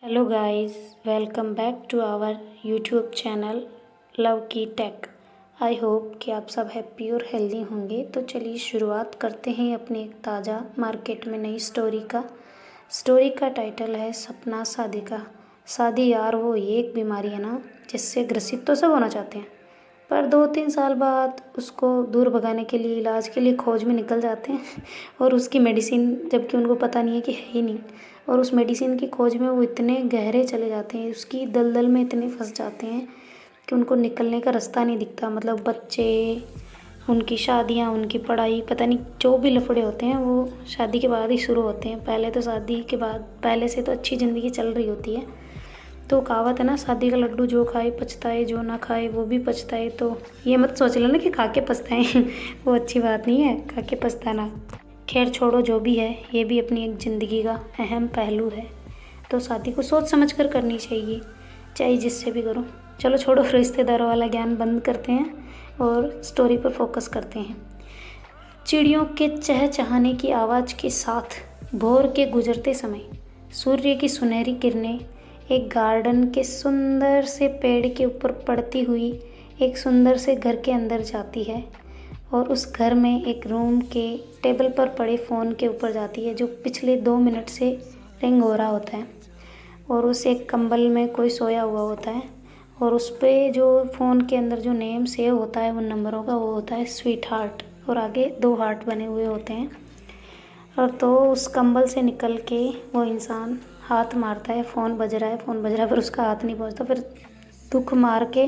Hello guys, welcome back to our YouTube channel love की tech. I hope कि आप सब हैप्पी और हेल्दी होंगे। तो चलिए शुरुआत करते हैं अपनी एक ताज़ा मार्केट में नई स्टोरी का टाइटल है सपना शादी का। शादी यार वो एक बीमारी है ना जिससे ग्रसित तो सब होना चाहते हैं, पर 2-3 साल बाद उसको दूर भगाने के लिए इलाज के लिए खोज में निकल जाते हैं और उसकी मेडिसिन, जबकि उनको पता नहीं है कि है ही नहीं। और उस मेडिसिन की खोज में वो इतने गहरे चले जाते हैं, उसकी दलदल में इतने फंस जाते हैं कि उनको निकलने का रास्ता नहीं दिखता। मतलब बच्चे, उनकी शादियाँ, उनकी पढ़ाई, पता नहीं जो भी लफड़े होते हैं वो शादी के बाद ही शुरू होते हैं। पहले तो शादी के बाद पहले से तो अच्छी ज़िंदगी चल रही होती है। तो कहावत है ना, शादी का लड्डू जो खाए पछताए, जो ना खाए वो भी पछताए। तो ये मत सोच लेना कि खा के पछताएं वो अच्छी बात नहीं है, खा के पछताना। खैर छोड़ो, जो भी है ये भी अपनी एक ज़िंदगी का अहम पहलू है। तो शादी को सोच समझ कर करनी चाहिए, चाहे जिससे भी करो। चलो छोड़ो, रिश्तेदारों वाला ज्ञान बंद करते हैं और स्टोरी पर फोकस करते हैं। चिड़ियों के चहचहाने की आवाज़ के साथ भोर के गुजरते समय सूर्य की सुनहरी किरणें एक गार्डन के सुंदर से पेड़ के ऊपर पड़ती हुई एक सुंदर से घर के अंदर जाती है और उस घर में एक रूम के टेबल पर पड़े फ़ोन के ऊपर जाती है जो पिछले 2 मिनट से रिंग हो रहा होता है। और उस एक कंबल में कोई सोया हुआ होता है और उस पर जो फ़ोन के अंदर जो नेम सेव होता है उन नंबरों का, वो होता है स्वीट हार्ट, और आगे 2 हार्ट बने हुए होते हैं। और तो उस कंबल से निकल के वो इंसान हाथ मारता है, फ़ोन बज रहा है पर उसका हाथ नहीं पहुंचता। फिर दुख मार के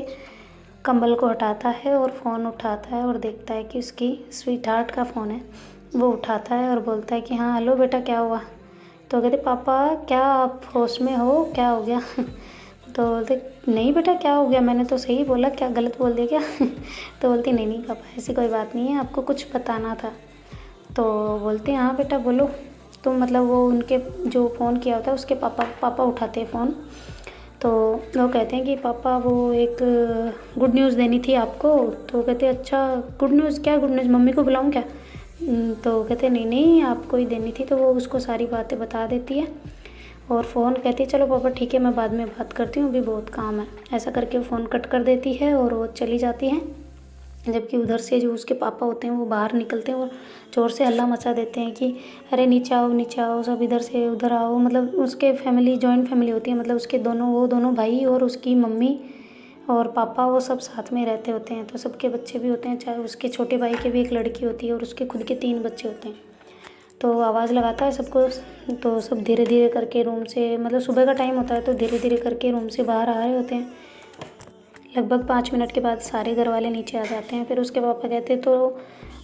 कंबल को हटाता है और फ़ोन उठाता है और देखता है कि उसकी स्वीट हार्ट का फ़ोन है। वो उठाता है और बोलता है कि हाँ हेलो बेटा, क्या हुआ? तो कहते पापा क्या आप होश में हो, क्या हो गया? तो बोलते नहीं बेटा, क्या हो गया? मैंने तो सही बोला, क्या गलत बोल दिया क्या? तो बोलती नहीं पापा, ऐसी कोई बात नहीं है, आपको कुछ बताना था। तो बोलते हैं हाँ बेटा बोलो। तो मतलब वो उनके जो फ़ोन किया होता है उसके पापा उठाते हैं फ़ोन। तो वो कहते हैं कि पापा वो एक गुड न्यूज़ देनी थी आपको। तो कहते हैं अच्छा गुड न्यूज़, क्या गुड न्यूज़, मम्मी को बुलाऊं क्या? तो कहते नहीं नहीं, आपको ही देनी थी। तो वो उसको सारी बातें बता देती है और फ़ोन कहती है चलो पापा ठीक है, मैं बाद में बात करती हूँ, अभी बहुत काम है। ऐसा करके वो फ़ोन कट कर देती है और वो चली जाती है। जबकि उधर से जो उसके पापा होते हैं वो बाहर निकलते हैं और ज़ोर से हल्ला मचा देते हैं कि अरे नीचे आओ सब, इधर से उधर आओ। मतलब उसके फैमिली जॉइंट फैमिली होती है, मतलब उसके दोनों भाई और उसकी मम्मी और पापा वो सब साथ में रहते होते हैं। तो सबके बच्चे भी होते हैं, चाहे उसके छोटे भाई की भी एक लड़की होती है और उसके खुद के 3 बच्चे होते हैं। तो आवाज़ लगाता है सबको। तो सब धीरे धीरे करके रूम से, मतलब सुबह का टाइम होता है तो धीरे धीरे करके रूम से बाहर आ रहे होते हैं। लगभग 5 मिनट के बाद सारे घर वाले नीचे आ जाते हैं। फिर उसके पापा कहते तो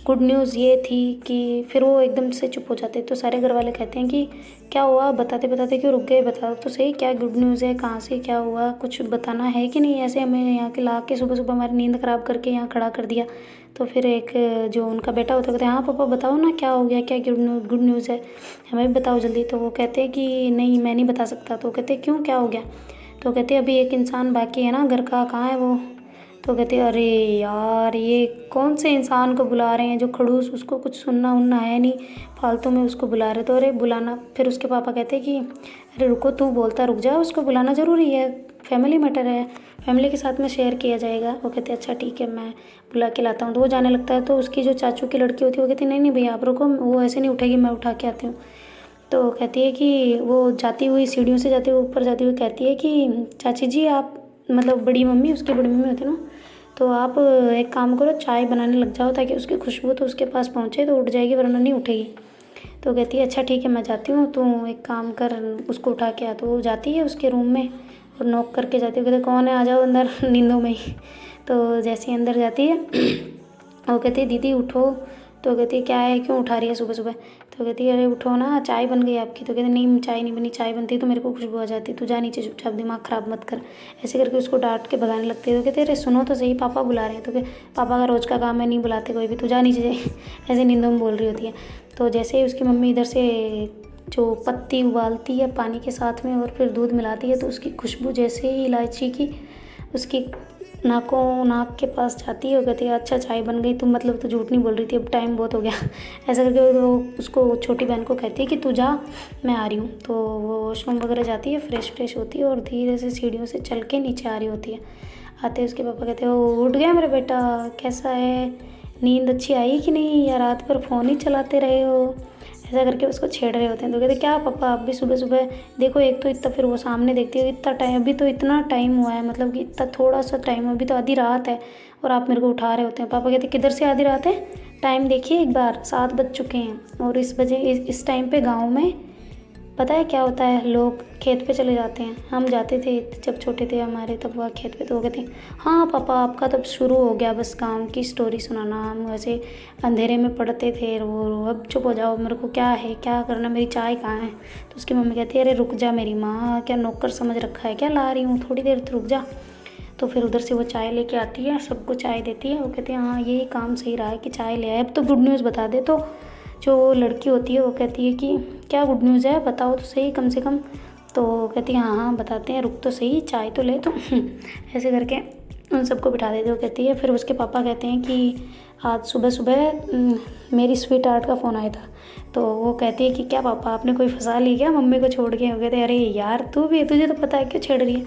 गुड न्यूज़ ये थी कि, फिर वो एकदम से चुप हो जाते। तो सारे घर वाले कहते हैं कि क्या हुआ, बताते बताते क्यों रुक गए, बताओ तो सही क्या गुड न्यूज़ है, कहाँ से क्या हुआ, कुछ बताना है कि नहीं? ऐसे हमें यहाँ के ला के सुबह सुबह हमारी नींद ख़राब करके यहाँ खड़ा कर दिया। तो फिर एक जो उनका बेटा होता है कहते हैं हाँ पापा बताओ ना, क्या हो गया, क्या गुड न्यूज़ है, हमें भी बताओ जल्दी। तो वो कहते हैं कि नहीं मैं नहीं बता सकता। तो कहते हैं क्यों, क्या हो गया? तो कहते अभी एक इंसान बाकी है ना घर का, कहाँ है वो? तो कहते अरे यार ये कौन से इंसान को बुला रहे हैं जो खड़ूस, उसको कुछ सुनना उनना है नहीं, फालतू में उसको बुला रहे। तो अरे बुलाना। फिर उसके पापा कहते कि अरे रुको, तू बोलता रुक जा, उसको बुलाना ज़रूरी है, फैमिली मैटर है, फैमिली के साथ में शेयर किया जाएगा। वो कहते अच्छा ठीक है मैं बुला के लाता हूँ। तो वो जाने लगता है। तो उसकी जो चाचू की लड़की होती है वो कहती नहीं नहीं भैया आप रुको, वो ऐसे नहीं उठेगी, मैं उठा के आती हूँ। तो कहती है कि वो जाती हुई सीढ़ियों से जाती हुई ऊपर जाती हुई कहती है कि चाची जी आप, मतलब बड़ी मम्मी, उसकी बड़ी मम्मी होती है ना, तो आप एक काम करो चाय बनाने लग जाओ ताकि उसकी खुशबू तो उसके पास पहुँचे तो उठ जाएगी, वरना नहीं उठेगी। तो कहती है अच्छा ठीक है मैं जाती हूँ, तो एक काम कर उसको उठा के आ। तो वो जाती है उसके रूम में और नॉक करके जाती है, कहते कौन है, आ जाओ अंदर नींदों में ही। तो जैसे ही अंदर जाती है वो कहती है दीदी उठो। तो कहती है क्या है, क्यों उठा रही है सुबह सुबह? तो कहती है अरे उठो ना, चाय बन गई आपकी। तो कहते नहीं चाय नहीं बनी, चाय बनती तो मेरे को खुशबू आ जाती, तू जा नीचे चुपचाप, दिमाग ख़राब मत कर। ऐसे करके उसको डांट के भगाने लगती है। तो कहते अरे सुनो तो सही, पापा बुला रहे हैं। तो पापा का रोज़ का काम है, नहीं बुलाते कोई भी, तू जा नीचे जाए ऐसे नींदों में बोल रही होती है। तो जैसे ही उसकी मम्मी इधर से जो पत्ती उबालती है पानी के साथ में और फिर दूध मिलाती है, तो उसकी खुशबू जैसे ही इलायची की उसकी नाक के पास जाती है और कहती है अच्छा चाय बन गई, तुम मतलब तो झूठ नहीं बोल रही थी, अब टाइम बहुत हो गया। ऐसा करके वो उसको छोटी बहन को कहती है कि तू जा, मैं आ रही हूँ। तो वो वॉशरूम वगैरह जाती है, फ्रेश होती है और धीरे से सीढ़ियों से चल के नीचे आ रही होती है। आते ही उसके पापा कहते हैं ओ उठ गया मेरा बेटा, कैसा है, नींद अच्छी आई कि नहीं, या रात भर फ़ोन ही चलाते रहे हो। ऐसा करके उसको छेड़ रहे होते हैं। तो कहते क्या पापा आप भी सुबह सुबह देखो, एक तो इतना, फिर वो सामने देखती है इतना टाइम, अभी तो इतना टाइम हुआ है, मतलब कि इतना थोड़ा सा टाइम, अभी तो आधी रात है और आप मेरे को उठा रहे होते हैं। पापा कहते किधर से आधी रात है, टाइम देखिए एक बार, 7 बज चुके हैं। और इस टाइम पे गाँव में पता है क्या होता है, लोग खेत पे चले जाते हैं। हम जाते थे जब छोटे थे हमारे, तब वह खेत पे, तो वो कहते हैं हाँ पापा आपका तब शुरू हो गया बस गाँव की स्टोरी सुनाना, हम वैसे अंधेरे में पढ़ते थे। वो अब चुप हो जाओ, मेरे को क्या है, क्या करना, मेरी चाय कहाँ है। तो उसकी मम्मी कहती है अरे रुक जा मेरी माँ, क्या नौकर समझ रखा है क्या, ला रही हूँ थोड़ी देर, तो रुक जा। तो फिर उधर से वो चाय लेके आती है, सबको चाय देती है। वो कहते हैं हाँ ये काम सही रहा है कि चाय ले आए, अब तो गुड न्यूज़ बता दे। तो जो लड़की होती है वो कहती है कि क्या गुड न्यूज़ है, बताओ तो सही कम से कम। तो कहती है हाँ बताते हैं, रुक तो सही, चाय तो ले। तो ऐसे करके उन सबको बिठा देते। वो कहती है, फिर उसके पापा कहते हैं कि आज सुबह सुबह मेरी स्वीट हार्ट का फ़ोन आया था। तो वो कहती है कि क्या पापा आपने कोई फंसा ली क्या मम्मी को छोड़ के। वो कहते हैं अरे यार तू भी, तुझे तो पता है क्यों छेड़ रही है।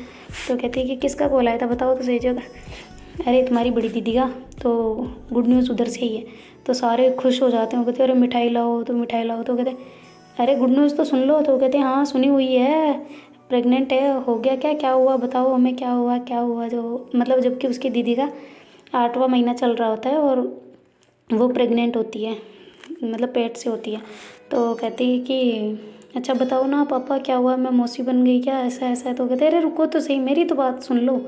तो कहती है कि किसका कॉल आया था बताओ तो सही जगह। अरे तुम्हारी बड़ी दीदी का, तो गुड न्यूज़ उधर से ही है। तो सारे खुश हो जाते हैं। वो कहते हैं अरे मिठाई लाओ, तो मिठाई लाओ। तो कहते अरे गुड न्यूज़ तो सुन लो। तो कहते हैं हाँ सुनी हुई है, प्रेग्नेंट है, हो गया क्या, क्या हुआ बताओ हमें, क्या हुआ। जो मतलब जबकि उसकी दीदी का 8वां महीना चल रहा होता है और वो प्रेग्नेंट होती है, मतलब पेट से होती है। तो कहती है कि अच्छा बताओ ना पापा क्या हुआ, मैं मौसी बन गई क्या, ऐसा ऐसा है। तो कहते अरे रुको तो सही, मेरी तो बात सुन लो।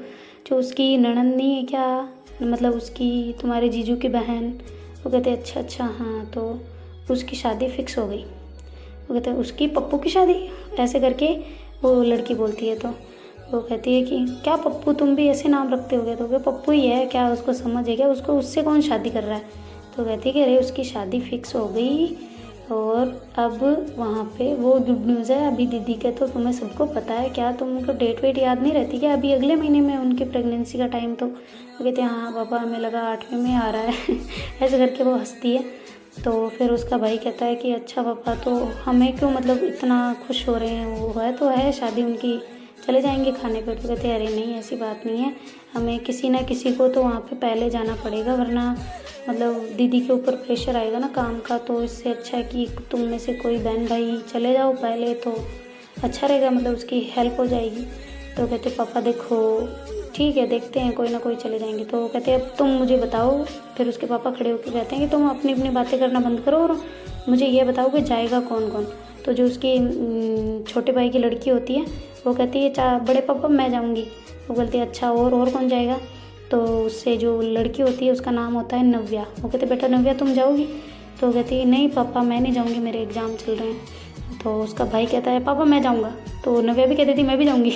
जो उसकी ननंद नहीं है क्या, मतलब उसकी तुम्हारे जीजू की बहन। वो कहते अच्छा हाँ, तो उसकी शादी फिक्स हो गई। वो कहते हैं उसकी पप्पू की शादी, ऐसे करके वो लड़की बोलती है। तो वो कहती है कि क्या पप्पू, तुम भी ऐसे नाम रखते होगे। तो क्या पप्पू ही है क्या, उसको समझ है क्या, उसको उससे कौन शादी कर रहा है। तो कहती है कि अरे उसकी शादी फिक्स हो गई और अब वहाँ पे वो गुड न्यूज़ है। अभी दीदी के तो तुम्हें सबको पता है क्या, तुमको डेट वेट याद नहीं रहती क्या, अभी अगले महीने में उनकी प्रेगनेंसी का टाइम। तो वो कहते हैं हाँ पापा हमें लगा 8वें में आ रहा है। ऐसे करके वो हंसती है। तो फिर उसका भाई कहता है कि अच्छा पापा तो हमें क्यों मतलब इतना खुश हो रहे हैं, वो है तो है शादी उनकी, चले जाएंगे खाने पे। तो कहते हैं अरे नहीं ऐसी बात नहीं है, हमें किसी ना किसी को तो वहाँ पे पहले जाना पड़ेगा, वरना मतलब दीदी के ऊपर प्रेशर आएगा ना काम का। तो इससे अच्छा है कि तुम में से कोई बहन भाई चले जाओ पहले, तो अच्छा रहेगा, मतलब उसकी हेल्प हो जाएगी। तो कहते पापा देखो ठीक है देखते हैं, कोई ना कोई चले जाएंगे। तो कहते अब तुम मुझे बताओ। फिर उसके पापा खड़े होकर कहते हैं कि तुम अपनी अपनी बातें करना बंद करो और मुझे ये बताओ कि जाएगा कौन कौन। तो जो उसकी छोटे भाई की लड़की होती है वो कहती है बड़े पापा मैं जाऊँगी। वो बोलती है अच्छा और कौन जाएगा। तो उससे जो लड़की होती है उसका नाम होता है नव्या। वो कहते बेटा नव्या तुम जाओगी। तो कहती है नहीं पापा मैं नहीं जाऊँगी, मेरे एग्ज़ाम चल रहे हैं। तो उसका भाई कहता है पापा मैं जाऊँगा। तो नव्या भी कहती थी मैं भी जाऊँगी।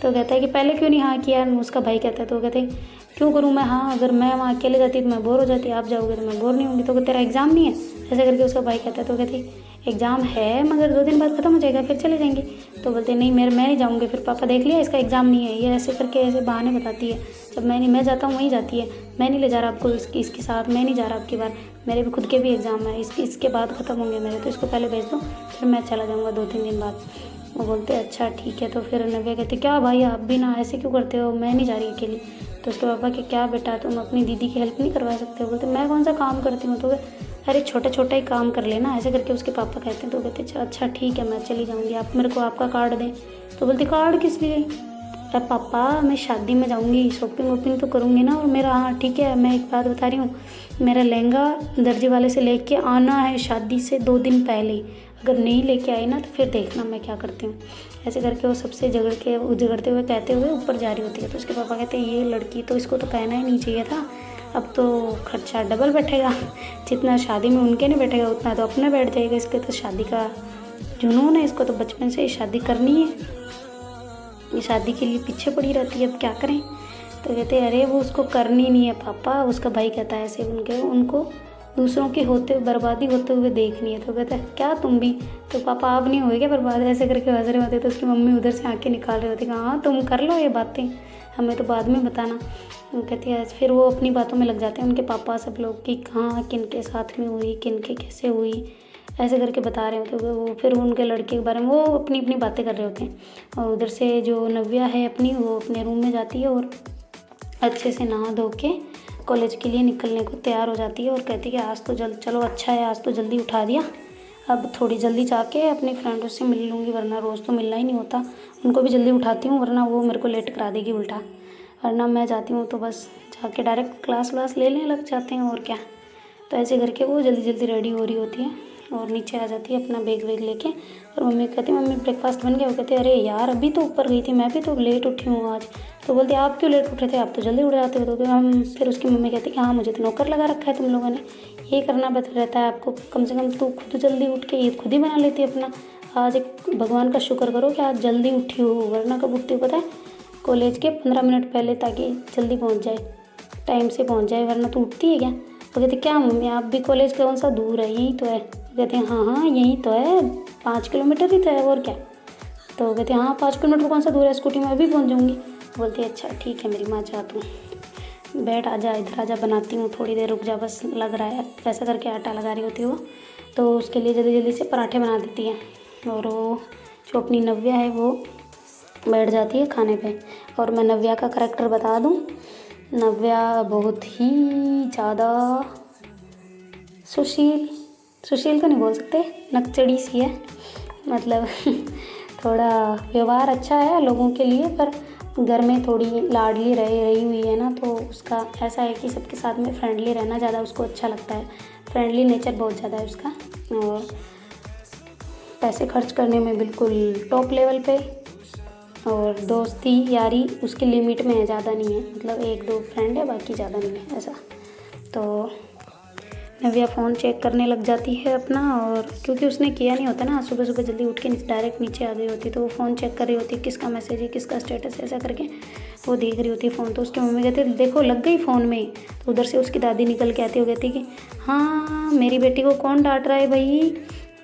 तो कहता है कि पहले क्यों नहीं हाँ किया। उसका भाई कहता है, तो कहते हैं क्यों करूँ मैं हाँ, अगर मैं वहाँ अकेले जाती तो मैं बोर हो जाती, आप जाओगे तो मैं बोर नहीं होंगी। तो तेरा एग्ज़ाम नहीं है, ऐसे करके उसका भाई कहता है। तो कहती एग्ज़ाम है मगर 2 दिन बाद ख़त्म हो जाएगा, फिर चले जाएंगे। तो बोलते नहीं मैं नहीं जाऊँगी। फिर पापा देख लिया इसका एग्ज़ाम नहीं है, ये ऐसे करके ऐसे बहाने बताती है। जब मैं जाता हूँ वहीं जाती है, मैं नहीं ले जा रहा आपको इसके साथ, मैं नहीं जा रहा आपकी बार, मेरे भी खुद के भी एग्ज़ाम है, इसके बाद ख़त्म होंगे मेरे, तो इसको पहले भेज दो फिर मैं चला जाऊँगा 2-3 दिन बाद। वो बोलते अच्छा ठीक है। तो फिर नव्या कहती क्या भाई आप भी ना ऐसे क्यों करते हो, मैं नहीं जा रही अकेली। तो उसके पापा कि क्या बेटा तुम अपनी दीदी की हेल्प नहीं करवा सकते हो। बोलते मैं कौन सा काम करती हूँ। तो अरे छोटा छोटा ही काम कर लेना, ऐसे करके उसके पापा कहते हैं। तो कहते अच्छा ठीक है मैं चली जाऊँगी, आप मेरे को आपका कार्ड दें। तो बोलती कार्ड किस लिए। अरे पापा मैं शादी में जाऊँगी, शॉपिंग वॉपिंग तो करूँगी ना, और मेरा हाँ ठीक है मैं एक बात बता रही हूँ, मेरा लहंगा दर्जी वाले से लेके आना है शादी से 2 दिन पहले, अगर नहीं लेके आई ना तो फिर देखना मैं क्या करती हूँ। ऐसे करके वो सबसे झगड़ते हुए कहते हुए ऊपर जा रही होती है। तो उसके पापा कहते हैं ये लड़की तो, इसको तो कहना ही नहीं चाहिए था, अब तो खर्चा डबल बैठेगा, जितना शादी में उनके नहीं बैठेगा उतना तो अपने बैठ जाएगा। इसके तो शादी का जुनून है, इसको तो बचपन से ही शादी करनी है, ये शादी के लिए पीछे पड़ी रहती है, अब क्या करें। तो कहते हैं अरे वो उसको करनी नहीं है पापा। उसका भाई कहता है ऐसे उनको दूसरों की होते बर्बादी होते हुए देखनी है। तो कहता है क्या तुम भी, तो पापा आप नहीं हुए क्या बर्बाद, ऐसे करके हंस रहे होते। तो उसकी मम्मी उधर से आंखें निकाल रही होती, हाँ तुम कर लो ये बातें, हमें तो बाद में बताना। वो कहती है, फिर वो अपनी बातों में लग जाते हैं उनके पापा सब लोग कि कहाँ किन के साथ में हुई, किन के कैसे हुई, ऐसे करके बता रहे होते हैं वो। फिर उनके लड़के के बारे में वो अपनी अपनी बातें कर रहे होते हैं। और उधर से जो नव्या है अपनी, वो अपने रूम में जाती है और अच्छे से नहा धो के कॉलेज के लिए निकलने को तैयार हो जाती है। और कहती है कि आज तो चलो अच्छा है, आज तो जल्दी उठा दिया, अब थोड़ी जल्दी जाके अपनी फ्रेंडों से मिल लूँगी, वरना रोज़ तो मिलना ही नहीं होता। उनको भी जल्दी उठाती हूँ वरना वो मेरे को लेट करा देगी उल्टा, वरना मैं जाती हूँ तो बस जाके डायरेक्ट क्लास व्लास लेने लग जाते हैं और क्या। तो ऐसे करके वो जल्दी जल्दी रेडी हो रही होती है और नीचे आ जाती है अपना बैग वैग लेके। और मम्मी कहती है, मम्मी ब्रेकफास्ट बन गया। वो कहते अरे यार अभी तो ऊपर गई थी, मैं भी तो लेट उठी हूँ आज। तो बोलती आप क्यों लेट उठे थे, आप तो जल्दी उठ जाते हो। तो हम फिर उसकी मम्मी कहती कि हाँ मुझे तो नौकर लगा रखा है तुम लोगों ने, ये करना बेहतर रहता है आपको, कम से कम तू खुद जल्दी उठ के ये खुद ही बना लेती है अपना। आज एक भगवान का शुक्र करो कि आज जल्दी उठी हो, वरना कब उठती हो पता है, कॉलेज के 15 मिनट पहले, ताकि जल्दी पहुँच जाए, टाइम से पहुँच जाए, वरना तो उठती है क्या। तो कहते क्या मम्मी आप भी, कॉलेज कौन सा दूर है, यहीं तो है। कहते हैं हाँ हाँ यहीं तो है, 5 किलोमीटर ही तो है और क्या। तो कहते हैं हाँ 5 किलोमीटर कौन सा दूर है, स्कूटी में अभी पहुँच जाऊँगी। बोलती है अच्छा ठीक है मेरी माँ, जा तू बैठ, आजा इधर आजा, बनाती हूँ थोड़ी देर रुक जा, बस लग रहा है। ऐसा करके आटा लगा रही होती है वो, तो उसके लिए जल्दी जल्दी से पराठे बना देती है। और वो जो अपनी नव्या है वो बैठ जाती है खाने पे। और मैं नव्या का करैक्टर बता दूँ, नव्या बहुत ही ज़्यादा सुशील तो नहीं बोल सकते, नकचड़ी सी है, मतलब थोड़ा व्यवहार अच्छा है लोगों के लिए, पर घर में थोड़ी लाडली रही हुई है ना, तो उसका ऐसा है कि सबके साथ में फ्रेंडली रहना ज़्यादा उसको अच्छा लगता है, फ्रेंडली नेचर बहुत ज़्यादा है उसका। और पैसे खर्च करने में बिल्कुल टॉप लेवल पे, और दोस्ती यारी उसकी लिमिट में है, ज़्यादा नहीं है, मतलब 1-2 फ्रेंड है, बाकी ज़्यादा नहीं है ऐसा। तो नव्या फ़ोन चेक करने लग जाती है अपना, और क्योंकि उसने किया नहीं होता ना, सुबह सुबह जल्दी उठ के डायरेक्ट नीचे आ गई होती, तो वो फ़ोन चेक कर रही होती है किसका मैसेज है, किसका स्टेटस है, ऐसा करके वो देख रही होती है फ़ोन। तो उसकी मम्मी कहती है देखो लग गई फ़ोन में। तो उधर से उसकी दादी निकल के आती है, वो कहती है कि हाँ मेरी बेटी को कौन डांट रहा है भाई,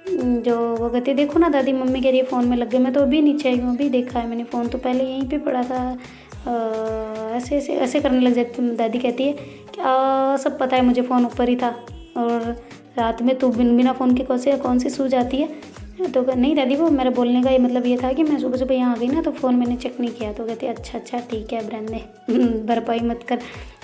जो वो कहती है देखो ना दादी, मम्मी कह रही है फ़ोन में लग गए, मैं तो अभी नीचे आई हूँ, अभी देखा है मैंने फ़ोन, तो पहले यहीं पे पड़ा था। ऐसे ऐसे ऐसे करने लग जाती दादी, कहती है क्या सब पता है मुझे, फ़ोन ऊपर ही था, और रात में तो बिना फ़ोन के कौन सी सो जाती है। तो नहीं दादी, वो मेरा बोलने का ये मतलब ये था कि मैं सुबह सुबह यहाँ आ गई ना, तो फ़ोन मैंने चेक नहीं किया। तो कहती है अच्छा ठीक है, रहने भरपाई मत कर,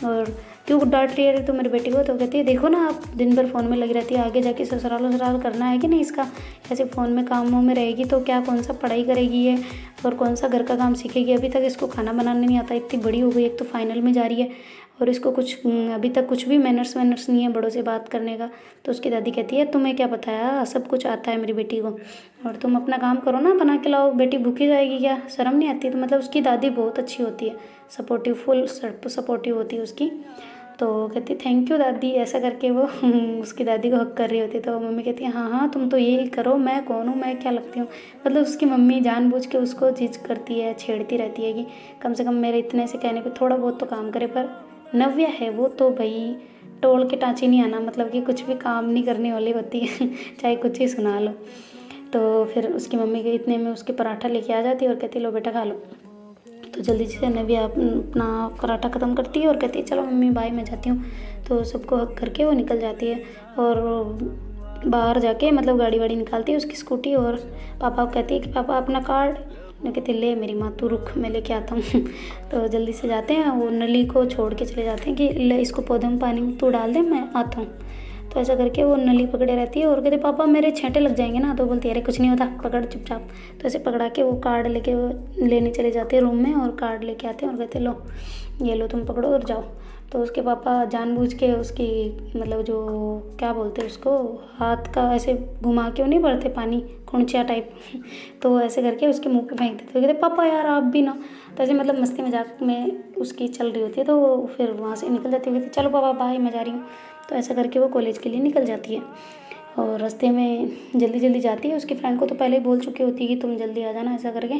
और क्यों डांट रही है तो मेरी बेटी को। तो कहती है देखो ना आप दिन भर फ़ोन में लगी रहती है, आगे जाके ससुराल करना है कि नहीं इसका, ऐसे फ़ोन में कामों में रहेगी तो क्या कौन सा पढ़ाई करेगी ये, और कौन सा घर का काम सीखेगी। अभी तक इसको खाना बनाने नहीं आता, इतनी बड़ी हो गई, एक तो फाइनल में जा रही है, और इसको कुछ अभी तक कुछ भी मैनर्स नहीं है बड़ों से बात करने का। तो उसकी दादी कहती है तुम्हें क्या बताया, सब कुछ आता है मेरी बेटी को, और तुम अपना काम करो ना, बना के लाओ, बेटी भूखी जाएगी क्या, शर्म नहीं आती। तो मतलब उसकी दादी बहुत अच्छी होती है, सपोर्टिव, फुल सपोर्टिव होती है उसकी। तो कहती थैंक यू दादी, ऐसा करके वो उसकी दादी को हक कर रही होती। तो मम्मी कहती है हाँ तुम तो यही करो, मैं कौन हूँ, मैं क्या लगती हूँ। मतलब उसकी मम्मी जानबूझ के उसको चीज़ करती है, छेड़ती रहती है कि कम से कम मेरे इतने से कहने पे थोड़ा बहुत तो काम करे। पर नव्या है वो तो भाई टोल के टाँचे नहीं आना, मतलब कि कुछ भी काम नहीं करने वाली होती है चाहे कुछ ही सुना लो। तो फिर उसकी मम्मी के इतने में उसके पराठा लेके आ जाती है और कहती लो बेटा खा लो। तो जल्दी से नव्या अपना पराठा ख़त्म करती है और कहती है चलो मम्मी बाय, मैं जाती हूँ। तो सबको हक करके वो निकल जाती है, और बाहर जाके मतलब गाड़ी वाड़ी निकालती है उसकी स्कूटी, और पापा को कहती है कि पापा अपना कार्ड। मैं कहती ले मेरी माँ तू रुक, मैं लेके आता हूँ तो जल्दी से जाते हैं, वो नली को छोड़ के चले जाते हैं कि ले इसको पौधे में पानी तू डाल दे, मैं आता हूँ। तो ऐसा करके वो नली पकड़े रहती है और कहते पापा मेरे छेंटे लग जाएंगे ना। तो बोलती है अरे कुछ नहीं होता, पकड़ चुपचाप। तो ऐसे पकड़ा के वो कार्ड लेके वो लेने चले जाते हैं रूम में, और कार्ड लेके आते हैं और कहते लो ये लो तुम पकड़ो और जाओ। तो उसके पापा जानबूझ के उसकी मतलब जो क्या बोलते हैं उसको, हाथ का ऐसे घुमा के वो नहीं भरते पानी, खुंचिया टाइप तो ऐसे करके उसके मुंह पे फेंक देते। तो कहते पापा यार आप भी ना। तो ऐसे मतलब मस्ती मजाक में उसकी चल रही होती है, तो वो फिर वहाँ से निकल जाती है, कहती चलो पापा बाय मैं जा रही हूँ। तो ऐसा करके वो कॉलेज के लिए निकल जाती है, और रास्ते में जल्दी जल्दी जाती है। उसकी फ्रेंड को तो पहले ही बोल चुकी होती है कि तुम जल्दी आ जाना ऐसा करके,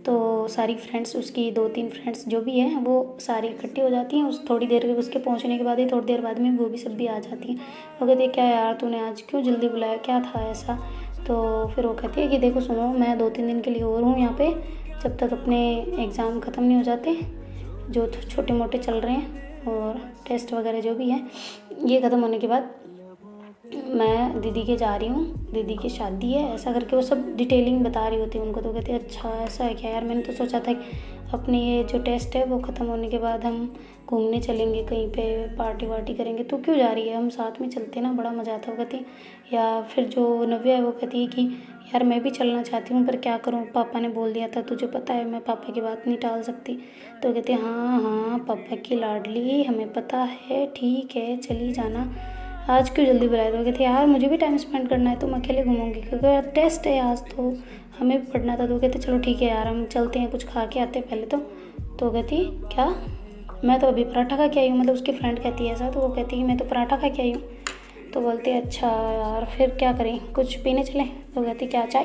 तो सारी फ्रेंड्स उसकी 2-3 फ्रेंड्स जो भी हैं वो सारी इकट्ठी हो जाती हैं। उस थोड़ी देर उसके पहुंचने के बाद ही थोड़ी देर बाद में वो भी सब भी आ जाती हैं। वो कहती है क्या यार तूने आज क्यों जल्दी बुलाया, क्या था ऐसा? तो फिर वो कहती है कि देखो सुनो, मैं 2-3 दिन के लिए और हूँ यहाँ पे, जब तक अपने एग्ज़ाम ख़त्म नहीं हो जाते जो छोटे मोटे चल रहे हैं, और टेस्ट वगैरह जो भी हैं ये ख़त्म होने के बाद मैं दीदी के जा रही हूँ, दीदी की शादी है, ऐसा करके वो सब डिटेलिंग बता रही होती है उनको। तो कहते हैं अच्छा ऐसा है क्या यार, मैंने तो सोचा था कि अपने ये जो टेस्ट है वो ख़त्म होने के बाद हम घूमने चलेंगे कहीं पे, पार्टी वार्टी करेंगे। तो क्यों जा रही है, हम साथ में चलते ना, बड़ा मज़ा आता है। वो कहती है, या फिर जो नव्या है वो कहती है कि यार मैं भी चलना चाहती हूँ पर क्या करूँ, पापा ने बोल दिया था, तुझे पता है मैं पापा की बात नहीं टाल सकती। तो कहते हैं हाँ हाँ पापा की लाडली, हमें पता है, ठीक है चली जाना, आज क्यों जल्दी बुलाया? तो कहती यार मुझे भी टाइम स्पेंड करना है, तुम अकेले घूमोगी क्योंकि टेस्ट है आज, तो हमें भी पढ़ना था। तो कहते चलो ठीक है यार हम चलते हैं, कुछ खा के आते हैं पहले तो कहती क्या, मैं तो अभी पराठा खा के आई हूँ, मतलब उसकी फ्रेंड कहती है ऐसा, तो वो कहती है मैं तो पराठा खा के आई हूँ। तो बोलते अच्छा यार फिर क्या करें, कुछ पीने चलें? तो कहती क्या चाय?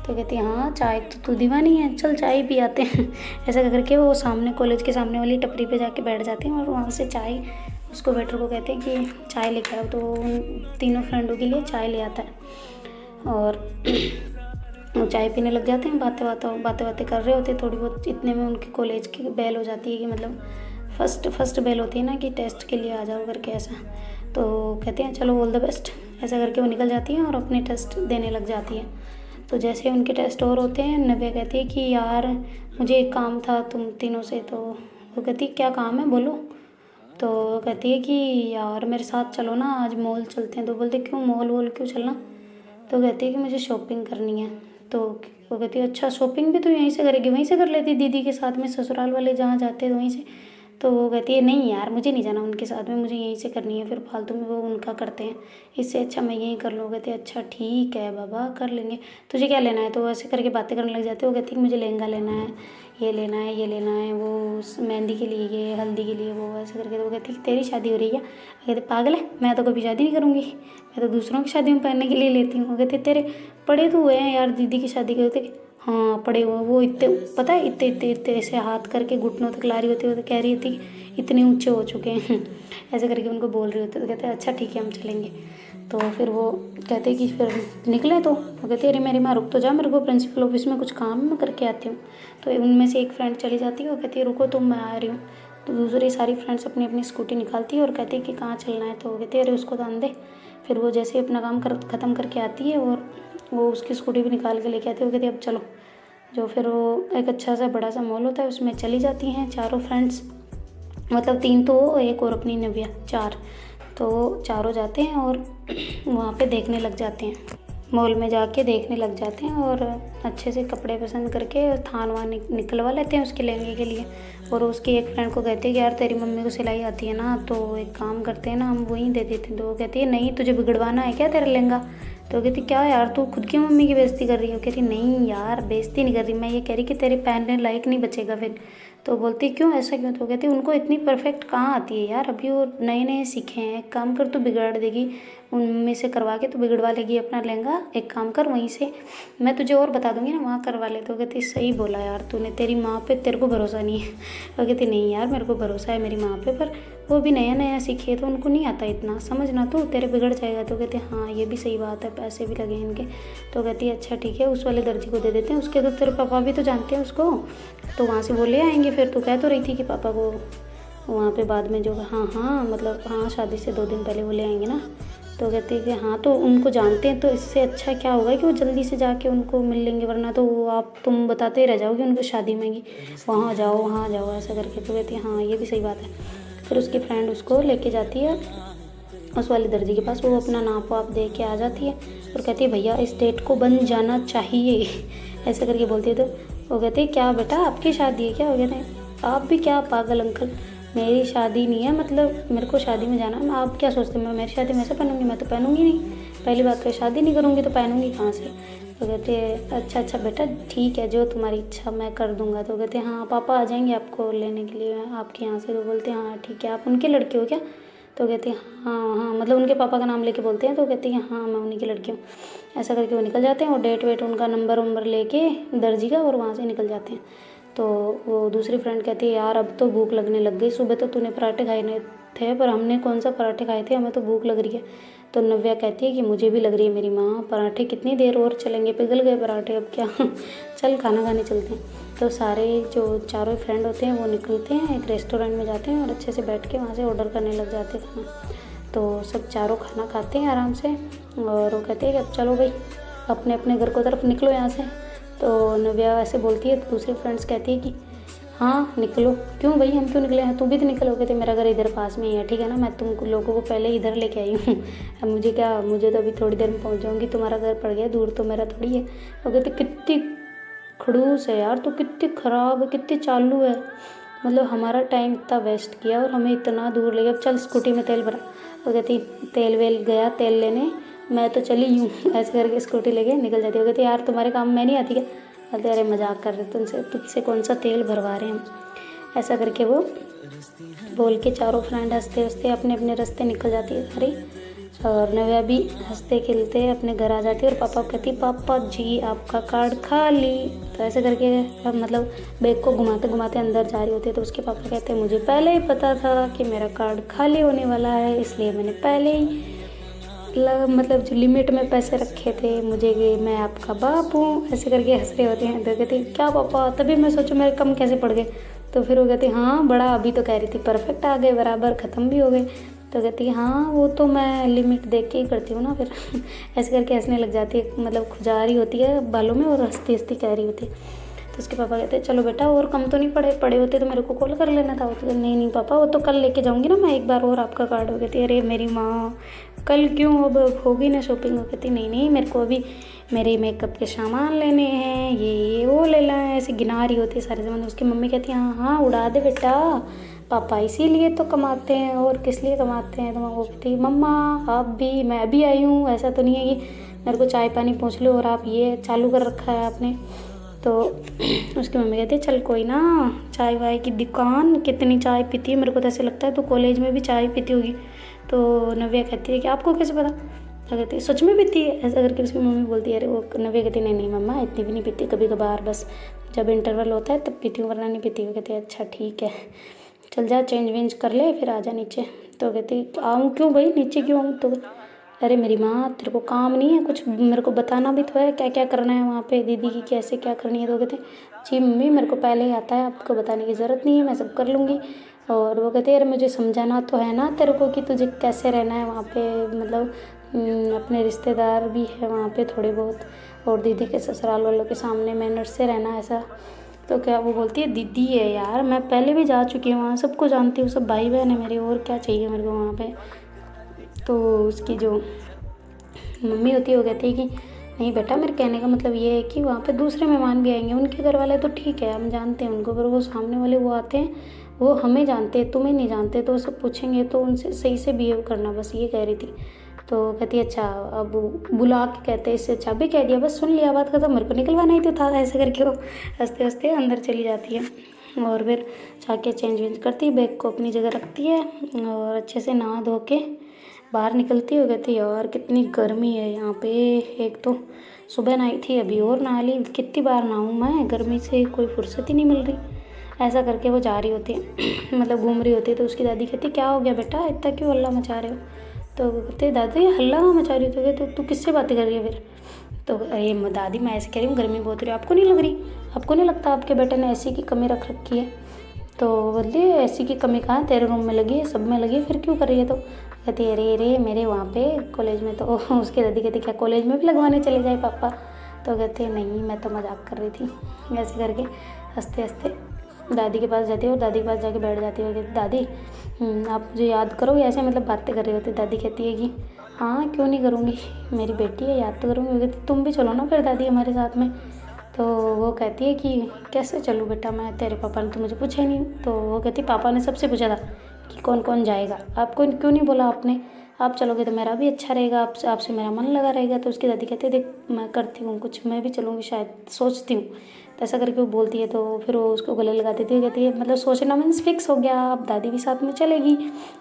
तो कहती हाँ चाय तो तू दीवानी है, चल चाय पी आते हैं। ऐसा करके वो सामने कॉलेज के सामने वाली टपरी पे जाके बैठ जाते हैं और वहाँ से चाय, उसको वेटर को कहते हैं कि चाय लेकर आओ। तो उन तीनों फ्रेंडों के लिए चाय ले आता है और वो चाय पीने लग जाते हैं, बातें कर रहे होते हैं थोड़ी बहुत। इतने में उनके कॉलेज की बेल हो जाती है कि मतलब फर्स्ट बेल होती है ना कि टेस्ट के लिए आ जाओ करके ऐसा। तो कहते हैं चलो ऑल द बेस्ट, ऐसा करके वो निकल जाती हैं और अपने टेस्ट देने लग जाती हैं। तो जैसे उनके टेस्ट और होते हैं, नव्या कहती है कि यार मुझे एक काम था तुम तीनों से। तो वो कहती क्या काम है बोलो? तो कहती है कि यार मेरे साथ चलो ना, आज मॉल चलते हैं। तो बोलते क्यों मॉल वॉल क्यों चलना? तो कहती है कि मुझे शॉपिंग करनी है। तो वो कहती है अच्छा शॉपिंग भी तो यहीं से करेगी? वहीं से कर लेती दीदी के साथ में, ससुराल वाले जहाँ जाते हैं वहीं से। तो वो कहती है नहीं यार मुझे नहीं जाना उनके साथ में, मुझे यहीं से करनी है, फिर फालतू में वो उनका करते हैं, इससे अच्छा मैं यहीं कर लूँ। कहते अच्छा ठीक है बाबा कर लेंगे, तुझे क्या लेना है? तो ऐसे करके बातें करने लग जाते हैं। वो कहती है मुझे लहंगा लेना है, ये लेना है, ये लेना है, वो मेहंदी के लिए ये, हल्दी के लिए वो, ऐसे करके। तो वो कहती है तेरी शादी हो रही है? कहते पागल है, मैं तो कभी शादी नहीं करूँगी, मैं तो दूसरों की शादी में पहनने के लिए लेती हूँ। वो कहते तेरे पड़े तो हुए हैं यार दीदी की शादी के। होते हाँ पड़े हुए, वो इतने पता है इतने इतने इतने ऐसे हाथ करके घुटनों तक ला रही होती है। तो कह रही थी इतने ऊंचे हो चुके हैं। ऐसे करके उनको बोल रही होती है। तो कहते हैं अच्छा ठीक है हम चलेंगे। तो फिर वो कहते हैं कि फिर निकले। तो वो कहती है अरे मेरी माँ रुक तो जा, मेरे को प्रिंसिपल ऑफिस में कुछ काम है, मैं करके आती हूँ। तो उनमें से एक फ्रेंड चली जाती है, वो कहती है रुको तुम, मैं आ रही हूँ। तो दूसरी सारी फ्रेंड्स अपनी अपनी स्कूटी निकालती है और कहती है कि कहाँ चलना है। तो वो कहती है अरे उसको दान दे। फिर वो जैसे ही अपना काम ख़त्म करके आती है और वो उसकी स्कूटी भी निकाल के लेके आती है। वो कहती है अब चलो। जो फिर वो एक अच्छा सा बड़ा सा मॉल होता है उसमें चली जाती हैं चारों फ्रेंड्स, मतलब 3 तो एक और अपनी नव्या, 4। तो चारों जाते हैं और वहाँ पे देखने लग जाते हैं, मॉल में जाके देखने लग जाते हैं और अच्छे से कपड़े पसंद करके थान वान निकलवा लेते हैं उसके लहंगे के लिए। और उसकी एक फ्रेंड को कहते हैं कि यार तेरी मम्मी को सिलाई आती है ना, तो एक काम करते हैं ना हम वहीं दे देते हैं। तो वो कहती है नहीं तुझे बिगड़वाना है क्या तेरा लहंगा? तो कहती क्या यार तू खुद की मम्मी की बेइज्जती कर रही हो? कहती नहीं यार बेइज्जती नहीं कर रही, मैं ये कह रही कि तेरे पहनने लायक नहीं बचेगा फिर। तो बोलती क्यों ऐसा क्यों? तो कहती उनको इतनी परफेक्ट कहाँ आती है यार, अभी वो नए नए सीखे हैं, एक काम कर तू बिगाड़ देगी, उनमें से करवा के तू बिगड़वा लेगी अपना लहंगा। एक काम कर वहीं से मैं तुझे और बता दूंगी ना, वहाँ करवा ले। तो कहती सही बोला यार तूने, तेरी माँ पे तेरे को भरोसा नहीं है। वो कहती नहीं यार मेरे को भरोसा है मेरी माँ पे, पर वो भी नया नया सीखे तो उनको नहीं आता इतना, समझना तू तेरे बिगड़ जाएगा। तो कहते हाँ ये भी सही बात है, पैसे भी लगे इनके। तो कहती है अच्छा ठीक है उस वाले दर्जी को दे देते हैं, उसके तो तेरे पापा भी तो जानते हैं उसको, तो वहाँ से वो ले आएंगे। फिर तो कह तो रही थी कि पापा को वहाँ पे बाद में जो हाँ मतलब हाँ शादी से 2 दिन पहले वो ले आएंगे ना। तो कहते हैं कि हाँ तो उनको जानते हैं, तो इससे अच्छा क्या होगा कि वो जल्दी से जाके उनको मिल लेंगे, वरना तो वो आप तुम बताते ही रह जाओगे उनको शादी में कि वहाँ जाओ ऐसा करके। तो कहती है हाँ ये भी सही बात है। फिर उसकी फ्रेंड उसको लेके जाती है उस वाले दर्जी के पास, वो अपना नाप वाप दे के आ जाती है और कहती है भैया इस डेट को बन जाना चाहिए। ऐसा करके बोलती है। तो वो कहते हैं क्या बेटा आपकी शादी है क्या? वो कहते हैं आप भी क्या पागल अंकल, मेरी शादी नहीं है, मतलब मेरे को शादी में जाना है, आप क्या सोचते हैं मैं मेरी शादी में ऐसे पहनूंगी? मैं तो पहनूंगी नहीं, पहली बात तो शादी नहीं करूँगी तो पहनूंगी कहाँ से। तो कहते हैं अच्छा बेटा ठीक है जो तुम्हारी इच्छा मैं कर दूँगा। तो कहते हैं हाँ पापा आ जाएंगे आपको लेने के लिए आपके यहाँ से। तो बोलते हैं हाँ ठीक है आप उनके लड़के हो क्या? तो कहती है हाँ हाँ, मतलब उनके पापा का नाम लेके बोलते हैं, तो कहती है हाँ मैं उन्हीं की लड़की हूँ। ऐसा करके वो निकल जाते हैं और डेट वेट उनका नंबर वंबर लेके दर्जी का, और वहाँ से निकल जाते हैं। तो वो दूसरी फ्रेंड कहती है यार अब तो भूख लगने लग गई, सुबह तो तूने पराठे खाए नहीं थे, पर हमने कौन सा पराठे खाए थे, हमें तो भूख लग रही है। तो नव्या कहती है कि मुझे भी लग रही है मेरी माँ, पराठे कितनी देर और चलेंगे, पिघल गए पराठे अब क्या चल खाना खाने चलते हैं। तो सारे जो चारों फ्रेंड होते हैं वो निकलते हैं, एक रेस्टोरेंट में जाते हैं और अच्छे से बैठ के वहाँ से ऑर्डर करने लग जाते हैं खाना। तो सब चारों खाना खाते हैं आराम से, और वो कहते हैं कि अब चलो भाई अपने अपने घर को तरफ निकलो यहाँ से। तो नव्या ऐसे बोलती है, तो दूसरी फ्रेंड्स कहती है कि हाँ निकलो। क्यों भाई हम क्यों निकले हैं, तुम भी तो निकलोगे, तो मेरा घर इधर पास में ही है, ठीक है ना, मैं तुम लोगों को पहले इधर लेके आई हूँ अब मुझे क्या, मुझे तो अभी थोड़ी देर में पहुँच जाऊँगी, तुम्हारा घर पड़ गया दूर, तो मेरा थोड़ी है। वो कहते कितनी खड़ूस है यार, तो कितनी ख़राब है, कितनी चालू है, मतलब हमारा टाइम इतना वेस्ट किया और हमें इतना दूर ले गया, अब चल स्कूटी में तेल भरा। वो कहती तेल वेल गया तेल लेने, मैं तो चली यूँ ऐसे करके स्कूटी लेके निकल जाती है। वो कहती यार तुम्हारे काम में नहीं आती क्या, कहते अरे मजाक कर रहे तुझसे कौन सा तेल भरवा रहे हैं हम। ऐसा करके वो बोल के चारों फ्रेंड हंसते हंसते अपने अपने रास्ते निकल जाती है सारी, और नव्या भी हंसते खेलते अपने घर आ जाती है। और पापा कहती पापा जी आपका कार्ड खाली। तो ऐसे करके मतलब बैग को घुमाते घुमाते अंदर जा रही होती है, तो उसके पापा कहते हैं मुझे पहले ही पता था कि मेरा कार्ड खाली होने वाला है, इसलिए मैंने पहले ही मतलब जो लिमिट में पैसे रखे थे मुझे, कि मैं आपका बाप हूँ। ऐसे करके हंस रहे होते हैं। तो कहते क्या पापा, तभी मैं सोचूं मेरे कम कैसे पड़ गए। तो फिर वो कहती हाँ बड़ा, अभी तो कह रही थी परफेक्ट आ गए, बराबर ख़त्म भी हो गए। तो कहती हाँ वो तो मैं लिमिट देख के ही करती हूँ ना फिर ऐसे करके हंसने लग जाती है, मतलब खुजा रही होती है बालों में और हंसती हंसती कह रही होती है। तो उसके पापा कहते हैं चलो बेटा और कम तो नहीं पड़े होते तो मेरे को कॉल कर लेना था। वो तो नहीं नहीं पापा वो तो कल लेके जाऊँगी ना मैं एक बार और आपका कार्ड। हो कहती अरे मेरी माँ कल क्यों, अब होगी ना शॉपिंग। हो कहती नहीं नहीं मेरे को अभी मेरे मेकअप के सामान लेने हैं, ये वो लेना है, ऐसे गिना रही होती है सारे सामान। उसकी मम्मी कहती है हाँ हाँ उड़ा दे बेटा, पापा इसीलिए तो कमाते हैं और किस लिए कमाते हैं। तो वो कहती मम्मा आप भी, मैं भी आई हूँ, ऐसा तो नहीं है कि मेरे को चाय पानी पूछ लो और आप ये चालू कर रखा है आपने। तो उसकी मम्मी कहती है चल कोई ना, चाय वाय की दुकान, कितनी चाय पीती है, मेरे को तो ऐसे लगता है तो कॉलेज में भी चाय पीती होगी। तो नव्या कहती है कि आपको कैसे पता। तो कहती है सच में पीती है, ऐसा करके उसकी मम्मी बोलती है। अरे वो नव्या कहती है नहीं नहीं मम्मा इतनी भी नहीं पीती, कभी कभार बस जब इंटरवल होता है तब पीती हूँ, वरना नहीं पीती। वो कहती है अच्छा ठीक है चल जा चेंज वेंज कर ले फिर आ जा नीचे। तो कहती आऊँ क्यों भाई, नीचे क्यों आऊँ। तो अरे मेरी माँ तेरे को काम नहीं है कुछ, मेरे को बताना भी तो है क्या क्या करना है वहाँ पे, दीदी की कैसे क्या करनी है। तो कहते जी मम्मी मेरे को पहले ही आता है, आपको बताने की ज़रूरत नहीं है, मैं सब कर लूँगी। और वो कहते अरे मुझे समझाना तो है ना तेरे को कि तुझे कैसे रहना है वहाँ पे, मतलब अपने रिश्तेदार भी है वहाँ पे थोड़े बहुत, और दीदी के ससुराल वालों के सामने मैनर से रहना ऐसा। तो क्या वो बोलती है दीदी है यार, मैं पहले भी जा चुकी हूँ वहाँ, सबको जानती हूँ, सब भाई बहन है मेरे, और क्या चाहिए मेरे को वहाँ पे। तो उसकी जो मम्मी होती है वो कहती है कि नहीं बेटा मेरे कहने का मतलब ये है कि वहाँ पे दूसरे मेहमान भी आएंगे, उनके घर वाले तो ठीक है हम जानते हैं उनको, पर वो सामने वाले वो आते हैं वो हमें जानते हैं तुम्हें नहीं जानते, तो वो सब पूछेंगे तो उनसे सही से बिहेव करना, बस ये कह रही थी। तो कहती है अच्छा अब बुला के कहते इससे अच्छा भी कह दिया, बस सुन लिया बात खत्म, मेरे को निकलवाना ही तो था। ऐसे करके वो हंसते हंसते अंदर चली जाती है और फिर जाके चेंज वेंज करती है, बैग को अपनी जगह रखती है और अच्छे से नहा धो के बाहर निकलती हो। कहती यार कितनी गर्मी है यहाँ पे, एक तो सुबह नहाई थी अभी और नहा ली, कितनी बार नहाऊँ मैं, गर्मी से कोई फुर्सत ही नहीं मिल रही। ऐसा करके वो जा रही होती है मतलब घूम रही होती है। तो उसकी दादी कहती क्या हो गया बेटा इतना क्यों हल्ला मचा रहे हो। तो वो कहते दादी हल्ला मचा रही हो। तो कहते तू किससे बातें कर रही है फिर। तो अरे दादी मैं ऐसे कह रही हूँ गर्मी बहुत रही है, आपको नहीं लग रही, आपको नहीं लगता आपके बेटे ने एसी की कमी रख रखी है। तो बोलती एसी की कमी कहाँ, तेरे रूम में लगी है, सब में लगी है, फिर क्यों कर रही है। तो कहती अरे अरे मेरे वहाँ पे कॉलेज में तो उसके दादी कहती क्या कॉलेज में भी लगवाने चले जाए पापा। तो कहते नहीं मैं तो मजाक कर रही थी। ऐसे करके हंसते हंसते दादी के पास जाती है और दादी के पास जाके बैठ जाती है। कहती दादी आप मुझे याद करोगे, ऐसे मतलब बातें कर रही होती। दादी कहती है कि हाँ क्यों नहीं करूँगी, मेरी बेटी है याद तो करूँगी। कहती तुम भी चलो ना फिर दादी हमारे साथ में। तो वो कहती है कि कैसे चलूँ बेटा मैं, तेरे पापा ने तो मुझे पूछा ही नहीं। तो वो कहती पापा ने सबसे पूछा था कि कौन कौन जाएगा, आपको क्यों नहीं बोला आपने। आप चलोगे तो मेरा भी अच्छा रहेगा, आपसे मेरा मन लगा रहेगा। तो उसकी दादी कहती है देख मैं करती हूँ कुछ, मैं भी चलूँगी शायद, सोचती हूँ। तो ऐसा करके वो बोलती है, तो फिर वो उसको गले लगा देती है, कहती है मतलब सोचना मीन्स फिक्स हो गया, अब दादी भी साथ में चलेगी।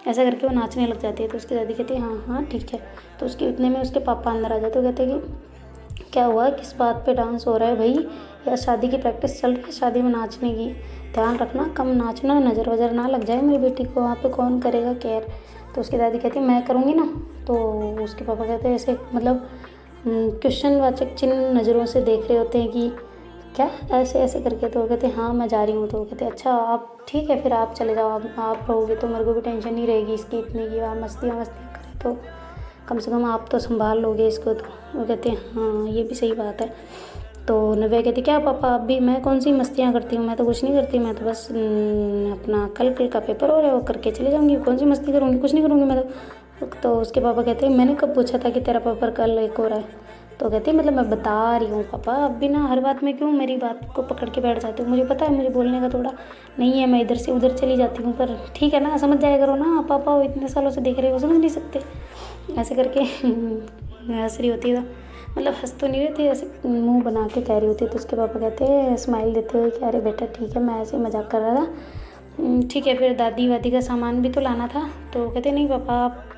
ऐसा करके वो नाचने लग जाती है। तो उसकी दादी कहती है हाँ हाँ ठीक है। तो उसके इतने में उसके पापा अंदर आ जाते हैं, कहते हैं कि क्या हुआ, किस बात पे डांस हो रहा है भाई, या शादी की प्रैक्टिस चल रही है, शादी में नाचने की, ध्यान रखना, कम नाचना, नज़र वज़र ना लग जाए मेरी बेटी को, वहाँ पे कौन करेगा केयर। तो उसकी दादी कहती है मैं करूँगी ना। तो उसके पापा कहते हैं ऐसे मतलब क्वेश्चन वाचक चिन्ह नज़रों से देख रहे होते हैं कि क्या, ऐसे ऐसे करके। तो वो कहते हैं हाँ मैं जा रही हूँ। तो वो कहते हैं अच्छा आप ठीक है फिर आप चले जाओ, आप रहोगे तो मेरे को भी टेंशन नहीं रहेगी इसकी इतनी की, आप मस्तियाँ करे तो कम से कम आप तो संभाल लोगे इसको। तो वो कहते हैं हाँ ये भी सही बात है। तो नव्या कहती क्या पापा आप भी, मैं कौन सी मस्तियाँ करती हूँ, मैं तो कुछ नहीं करती, मैं तो बस अपना कल का पेपर हो रहा है वो करके चले जाऊँगी, कौन सी मस्ती करूँगी, कुछ नहीं करूँगी मैं तो उसके पापा कहते हैं मैंने कब पूछा था कि तेरा पेपर कल एक हो रहा है। तो कहती है मतलब मैं बता रही हूँ पापा, अब भी ना हर बात में क्यों मेरी बात को पकड़ के बैठ जाते हो, मुझे पता है मुझे बोलने का थोड़ा नहीं है, मैं इधर से उधर चली जाती हूँ, पर ठीक है ना समझ जाया करो ना पापा, वो इतने सालों से देख रहे हो समझ नहीं सकते। ऐसे करके हंस रही होती है, मतलब हंस तो नहीं रहती, ऐसे मुंह बना के कह रही होती है। तो उसके पापा कहते हैं स्माइल देते हुए कि अरे बेटा ठीक है, मैं ऐसे मजाक कर रहा था, ठीक है। फिर दादी वादी का सामान भी तो लाना था। तो कहते नहीं पापा आप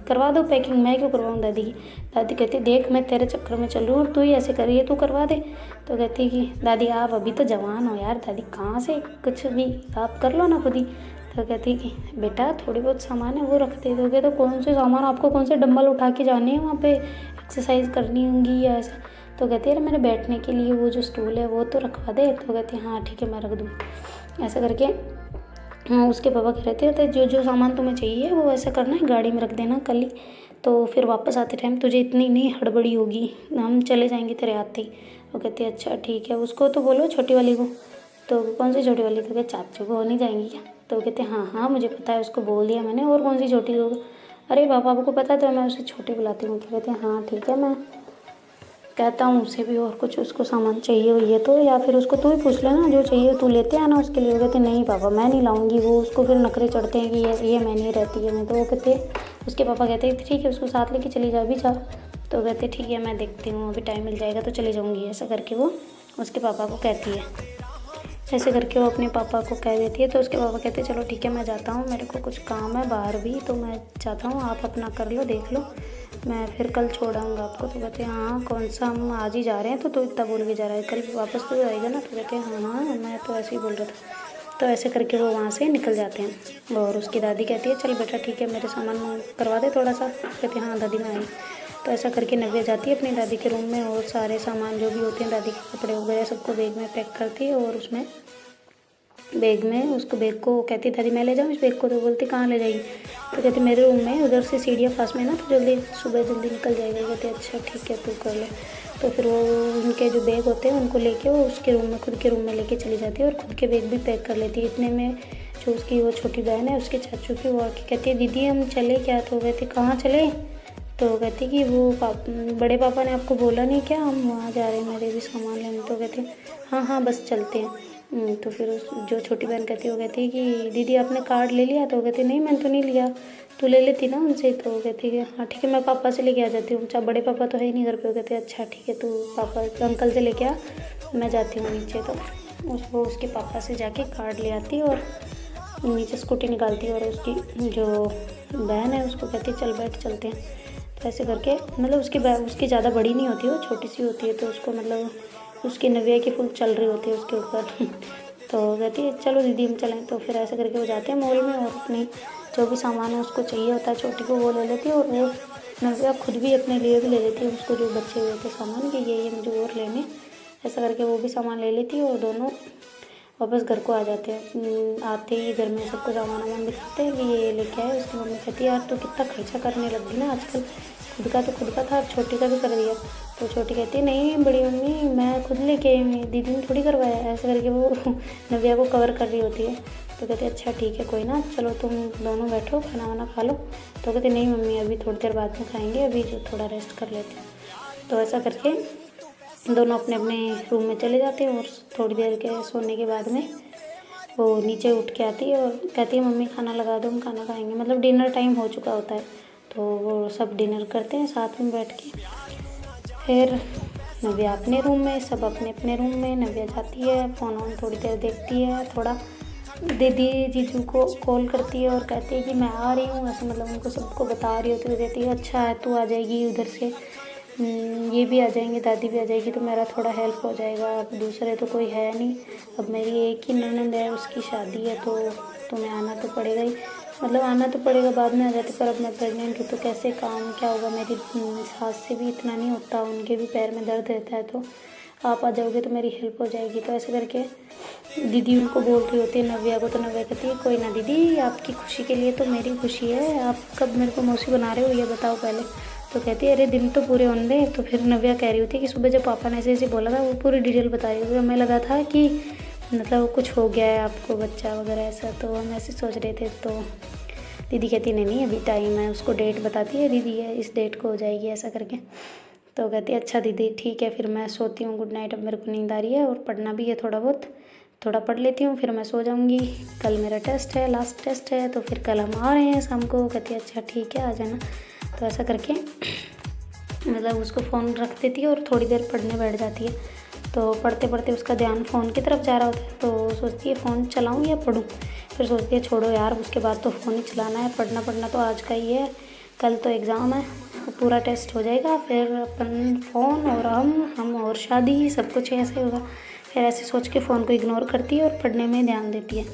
करवा दो पैकिंग, मैं क्यों करवाऊँ दादी की। दादी कहती देख मैं तेरे चक्कर में चल रही हूँ, तू ही ऐसे कर रही है, तू करवा दे। तो कहती कि दादी आप अभी तो जवान हो यार, दादी कहाँ से कुछ भी आप कर लो ना खुद ही। तो कहती कि बेटा थोड़ी बहुत सामान है वो रख दे दोगे। तो कौन से सामान, आपको कौन से डंबल उठा के जाने हैं वहाँ पे, एक्सरसाइज करनी होंगी या ऐसा। तो कहती है मेरे बैठने के लिए वो जो स्टूल है वो तो रखवा दे। तो कहती है हाँ ठीक है मैं रख दूँ। ऐसा करके हाँ उसके पापा कह रहे थे जो जो सामान तुम्हें चाहिए वो ऐसा करना है गाड़ी में रख देना कल ही, तो फिर वापस आते टाइम तुझे इतनी नहीं हड़बड़ी होगी, हम चले जाएंगे तेरे आते ही। वो कहते अच्छा ठीक है, उसको तो बोलो छोटी वाली को। तो कौन सी छोटी वाली, तो क्या चाचू को नहीं जाएंगी क्या। तो कहते हाँ हाँ मुझे पता है, उसको बोल दिया मैंने, और कौन सी छोटी लोग। अरे पापा आपको पता तो मैं उसे छोटी बुलाती हूँ। तो कहते हैं हाँ ठीक है, मैं कहता हूँ उसे भी और कुछ उसको सामान चाहिए हुई है तो, या फिर उसको तू ही पूछ लेना जो चाहिए तू लेते आना उसके लिए। वो कहते नहीं पापा मैं नहीं लाऊंगी, वो उसको फिर नखरे चढ़ते हैं कि ये मैं नहीं रहती है मैं। तो वो कहते उसके पापा कहते हैं ठीक है उसको साथ लेके चली जा भी जा। तो कहते ठीक है मैं देखती हूँ अभी टाइम मिल जाएगा तो चली जाऊँगी। ऐसा करके वो उसके पापा को कहती है, ऐसे करके वो अपने पापा को कह देती है। तो उसके पापा कहते हैं चलो ठीक है मैं जाता हूँ, मेरे को कुछ काम है बाहर भी, तो मैं जाता हूँ, आप अपना कर लो देख लो, मैं फिर कल छोड़ आऊँगा आपको। तो कहते हैं हाँ कौन सा, हम आज ही जा रहे हैं तो इतना बोल के जा रहा है, कल वापस तो आएगा ना। तो कहते हैं हाँ हाँ मैं तो ऐसे ही बोल रहा था। तो ऐसे करके वो वहाँ से निकल जाते हैं। और उसकी दादी कहती है चल बेटा ठीक है मेरे सामान करवा दे थोड़ा सा। कहते हैं हाँ दादी मैं आई। तो ऐसा करके नव्या जाती है अपनी दादी के रूम में, और सारे सामान जो भी होते हैं दादी के कपड़े वगैरह सबको बैग में पैक करती है, और उसमें बैग में उसको बैग को कहती दादी मैं ले जाऊँ इस बैग को। तो बोलती कहाँ ले जाएगी। तो कहती मेरे रूम में, उधर से सीढ़ियाँ पास में है ना तो जल्दी सुबह जल्दी निकल जाएगा। कहते अच्छा ठीक है तू कर ले। तो फिर वो उनके जो बैग होते हैं उनको लेके वो उसके रूम में, खुद के रूम में लेके चली जाती है, और खुद के बैग भी पैक कर लेती है। इतने में जो उसकी वो छोटी बहन है उसके चाचू की, वो आके कहती है दीदी हम चले क्या। तो कहती कहाँ चले। तो कहती कि वो बड़े पापा ने आपको बोला नहीं क्या हम वहाँ जा रहे हैं मेरे भी सामान लेने। तो कहते हाँ हाँ बस चलते हैं। तो फिर उस जो छोटी बहन कहती है वो कहती है कि दीदी आपने कार्ड ले लिया। तो कहती नहीं मैंने तो नहीं लिया, तू ले लेती ना उनसे। तो कहती है हाँ ठीक है मैं पापा से लेके आ जाती हूँ, बड़े पापा तो है ही नहीं घर पे। वो कहते हैं अच्छा ठीक है तू पापा अंकल से लेके आ, मैं जाती हूँ नीचे। तो वो उसके पापा से जाके कार्ड ले आती है और नीचे स्कूटी निकालती है, और उसकी जो बहन है उसको कहती है चल बैठ चलते हैं। तो ऐसे करके मतलब उसकी ज़्यादा बड़ी नहीं होती, वो छोटी सी होती है, तो उसको मतलब उसकी नव्या की फुल चल रही होती है उसके ऊपर। तो कहती है चलो दीदी हम चलें। तो फिर ऐसे करके वो जाते हैं मॉल में, और अपनी जो भी सामान है उसको चाहिए होता है छोटी को वो ले लेती है, और वो नव्या खुद भी अपने लिए भी ले लेती है उसको जो बचे हुए थे सामान कि ये मुझे और लेने। ऐसा करके वो भी सामान ले लेती है, और दोनों वापस घर को आ जाते हैं। आते ही घर में सबको सामान वामान दिखाते हैं कि ये लेके आए। उसकी मम्मी कहती है यार तू कितना खर्चा करने लग गई ना आजकल, खुद का तो खुद का था, अब छोटी का भी कर दिया। तो छोटी कहती है नहीं बड़ी मम्मी मैं खुद लेके आई, मेरी दीदी ने थोड़ी करवाया। ऐसे करके वो नव्या को कवर कर रही होती है। तो कहते अच्छा ठीक है कोई ना, चलो तुम दोनों बैठो खाना वाना खा लो। तो कहते नहीं मम्मी अभी थोड़ी देर बाद में खाएंगे, अभी जो थोड़ा रेस्ट कर लेते हैं। तो ऐसा करके दोनों अपने अपने रूम में चले जाते हैं, और थोड़ी देर के सोने के बाद में वो नीचे उठ के आती है और कहती है मम्मी खाना लगा दो हम खाना खाएंगे, मतलब डिनर टाइम हो चुका होता है। तो वो सब डिनर करते हैं साथ में बैठ के। फिर नव्या अपने रूम में, सब अपने अपने रूम में। नव्या जाती है, फ़ोन ऑन थोड़ी देर देखती है, थोड़ा दीदी जीजू को कॉल करती है और कहती है कि मैं आ रही हूँ, ऐसे मतलब उनको सबको बता रही होती है। कहती है अच्छा है, तू आ जाएगी उधर से, ये भी आ जाएंगे, दादी भी आ जाएगी, तो मेरा थोड़ा हेल्प हो जाएगा। अब दूसरे तो कोई है नहीं, अब मेरी एक ही ननद है, उसकी शादी है, तो तुम्हें आना तो पड़ेगा ही। मतलब आना तो पड़ेगा, बाद में आ जाते, पर अब मैं प्रेग्नेंट हूँ तो कैसे काम क्या होगा। मेरी सास से भी इतना नहीं होता, उनके भी पैर में दर्द रहता है, तो आप आ जाओगे तो मेरी हेल्प हो जाएगी। तो ऐसे करके दीदी उनको बोल रही होती है नव्या को। तो नव्या कहती है कोई ना दीदी, आपकी खुशी के लिए तो मेरी खुशी है, आप कब मेरे को मौसी बना रहे हो ये बताओ पहले। तो कहती है अरे दिन तो पूरे होने दे। तो फिर नव्या कह रही होती है कि सुबह जब पापा ने ऐसे ऐसे बोला था, वो पूरी डिटेल बताई हुई, हमें लगा था कि मतलब कुछ हो गया है आपको, बच्चा वगैरह ऐसा, तो हम ऐसे सोच रहे थे। तो दीदी कहती नहीं नहीं अभी टाइम है, उसको डेट बताती है दीदी, है इस डेट को हो जाएगी ऐसा करके। तो कहती है अच्छा दीदी ठीक है, फिर मैं सोती हूँ, गुड नाइट, अब मेरे को नींद आ रही है और पढ़ना भी है थोड़ा बहुत, थोड़ा पढ़ लेती हूँ, फिर मैं सो जाऊँगी। कल मेरा टेस्ट है, लास्ट टेस्ट है, तो फिर कल हम आ रहे हैं शाम को। कहती है अच्छा ठीक है आ जाना। तो ऐसा करके मतलब उसको फ़ोन रख देती है और थोड़ी देर पढ़ने बैठ जाती है। तो पढ़ते पढ़ते उसका ध्यान फ़ोन की तरफ जा रहा होता है, तो सोचती है फ़ोन चलाऊँ या पढूँ। फिर सोचती है छोड़ो यार, उसके बाद तो फ़ोन ही चलाना है, पढ़ना तो आज का ही है, कल तो एग्ज़ाम है, पूरा टेस्ट हो जाएगा, फिर अपन फ़ोन और हम और शादी, सब कुछ ऐसे होगा। फिर ऐसे सोच के फ़ोन को इग्नोर करती है और पढ़ने में ध्यान देती है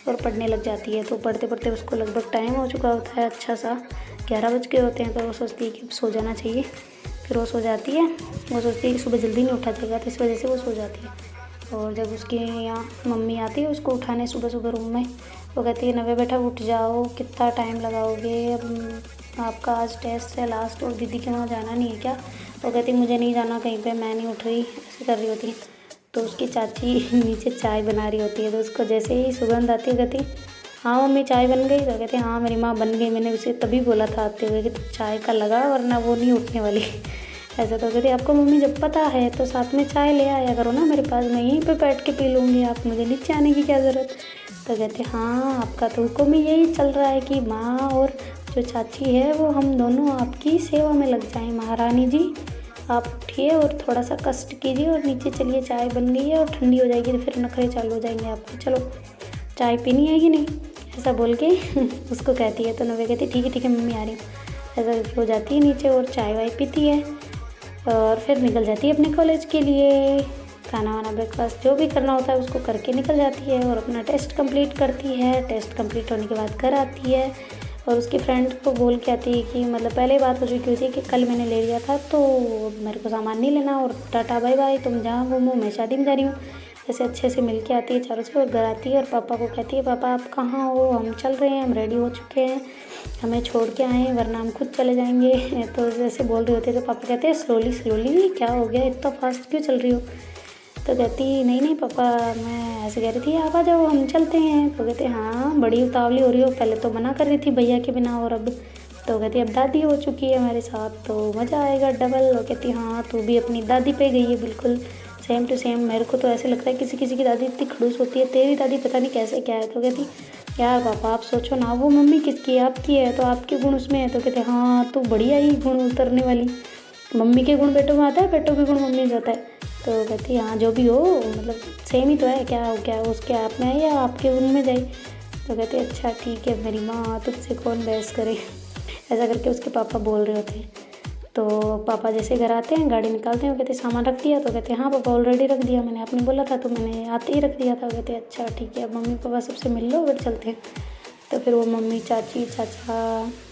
और पढ़ने लग जाती है। तो पढ़ते पढ़ते उसको लगभग टाइम हो चुका होता है, अच्छा सा 11 बज गए होते हैं। तो वो सोचती है कि अब सो जाना चाहिए, फिर वो सो जाती है। वो सोचती है कि सुबह जल्दी नहीं उठा जाएगा, तो इस वजह से वो सो जाती है। और जब उसकी यहाँ मम्मी आती है उसको उठाने सुबह सुबह रूम में, वो कहती है नव्या बेटा उठ जाओ, कितना टाइम लगाओगे, अब आपका आज टेस्ट है लास्ट, और दीदी के वहाँ जाना नहीं है क्या। वो कहती मुझे नहीं जाना कहीं पे, मैं नहीं उठ रही, ऐसे कर रही होती। तो उसकी चाची नीचे चाय बना रही होती है, तो उसको जैसे ही सुगंध आती है कहती हाँ मम्मी चाय बन गई। तो कहते हाँ मेरी माँ बन गई, मैंने उसे तभी बोला था आते हुए कि तो चाय का लगा, वरना वो नहीं उठने वाली। ऐसा तो कहती आपको मम्मी जब पता है तो साथ में चाय ले आया करो ना मेरे पास, मैं यहीं पे बैठ के पी लूँगी, आप मुझे नीचे आने की क्या ज़रूरत। तो कहते हाँ आपका तो हुक्म ही यही चल रहा है कि माँ और जो चाची है वो हम दोनों आपकी सेवा में लग जाएं। महारानी जी आप उठिए और थोड़ा सा कष्ट कीजिए और नीचे चलिए, चाय बन गई है और ठंडी हो जाएगी तो फिर नखरे चालू हो जाएंगे आपके, चलो चाय पीनी है कि नहीं, ऐसा बोल के उसको कहती है। तो नव्या कहती ठीक है मम्मी आ रही हूँ। ऐसा हो जाती है नीचे और चाय वाय पीती है और फिर निकल जाती है अपने कॉलेज के लिए। खाना वाना ब्रेकफास्ट जो भी करना होता है उसको करके निकल जाती है और अपना टेस्ट कंप्लीट करती है। टेस्ट कंप्लीट होने के बाद घर आती है और उसकी फ्रेंड को बोल के आती है कि मतलब पहले बात हो चुकी होती है कि कल मैंने ले लिया था तो मेरे को सामान नहीं लेना और टाटा बाय बाय, तुम जहाँ घूमो मैं शादी में जा रही हूँ। ऐसे अच्छे से मिल के आती है चारों से और घर आती है और पापा को कहती है पापा आप कहाँ हो, हम चल रहे हैं, हम रेडी हो चुके हैं, हमें छोड़ के आए वरना हम खुद चले जाएंगे। तो जैसे बोल रहे होते तो पापा कहते हैं स्लोली क्या हो गया, इतना फास्ट क्यों चल रही हो। तो कहती नहीं पापा मैं ऐसे कह रही थी आप आ जाओ हम चलते हैं। तो कहते हाँ बड़ी उतावली हो रही हो, पहले तो मना कर रही थी भैया के बिना और अब तो कहती अब दादी हो चुकी है हमारे साथ तो मज़ा आएगा डबल। और कहती हाँ तू भी अपनी दादी पे गई है बिल्कुल सेम टू सेम, मेरे को तो ऐसे लगता है किसी किसी की दादी इतनी खड़ूस होती है, तेरी दादी पता नहीं कैसे क्या है। तो कहती यार पापा आप सोचो ना, वो मम्मी किसकी है, आपकी है तो आपके गुण उसमें है। तो कहते हाँ तो बढ़िया ही गुण उतरने वाली, मम्मी के गुण बेटों में आता है, बेटों के गुण मम्मी में जाता है। तो कहती हाँ जो भी हो मतलब सेम ही तो है, क्या हो क्या उसके आप में है या आपके उनमें जाए। तो कहते अच्छा ठीक है मेरी माँ तुझसे कौन बहस करे, ऐसा करके उसके पापा बोल रहे होते हैं। तो पापा जैसे घर आते हैं गाड़ी निकालते हैं, वो कहते सामान रख दिया। तो कहते हाँ पापा ऑलरेडी रख दिया, मैंने आपने बोला था तो मैंने आते ही रख दिया था। कहते अच्छा ठीक है अब मम्मी पापा सबसे मिल लो फिर चलते हैं। तो फिर वो मम्मी चाची चाचा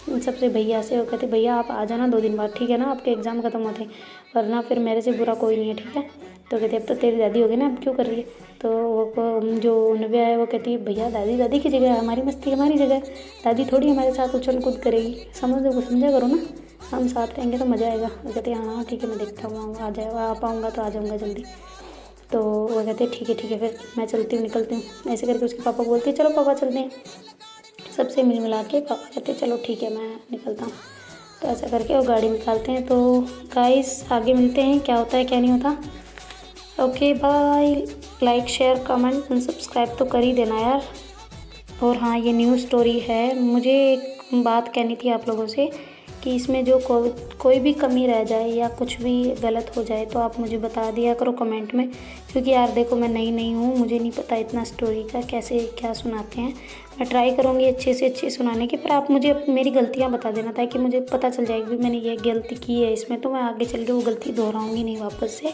इन सबसे भैया से वो कहते भैया आप आ जाना 2 दिन बाद, ठीक है ना, आपके एग्ज़ाम ख़त्म होते हैं, वरना फिर मेरे से बुरा कोई नहीं है, ठीक है। तो कहते अब तो तेरी दादी होगी ना, अब क्यों कर रही है। तो वो जो नव्या है वो कहती है भैया दादी दादी की जगह है, हमारी मस्ती हमारी जगह, दादी थोड़ी हमारे साथ उछल कूद करेगी, समझा करो ना, हम साथ रहेंगे तो मज़ा आएगा। वो कहते हैं हाँ ठीक है मैं देखता हूँ आ जाएगा, आ पाऊँगा तो आ जाऊँगा जल्दी। तो वो कहते हैं ठीक है फिर मैं चलती हूँ निकलती हूँ। ऐसे करके उसके पापा बोलते हैं चलो पापा चलते हैं, सबसे मिल मिला के पापा कहते हैं चलो ठीक है मैं निकलता हूँ। तो ऐसा करके वो गाड़ी निकालते हैं। तो गाइस आगे मिलते हैं क्या होता है क्या नहीं होता। Okay bye, like share comment and subscribe तो कर ही देना यार। और हाँ ये न्यू स्टोरी है, मुझे एक बात कहनी थी आप लोगों से कि इसमें जो कोई भी कमी रह जाए या कुछ भी गलत हो जाए तो आप मुझे बता दिया करो कमेंट में, क्योंकि यार देखो मैं नई हूँ, मुझे नहीं पता इतना स्टोरी का कैसे क्या सुनाते हैं। मैं ट्राई करूँगी अच्छे से अच्छे सुनाने की, पर आप मुझे मेरी गलतियाँ बता देना ताकि मुझे पता चल जाएगी कि मैंने ये गलती की है इसमें, तो मैं आगे चल के वो गलती दोहराऊँगी नहीं वापस से।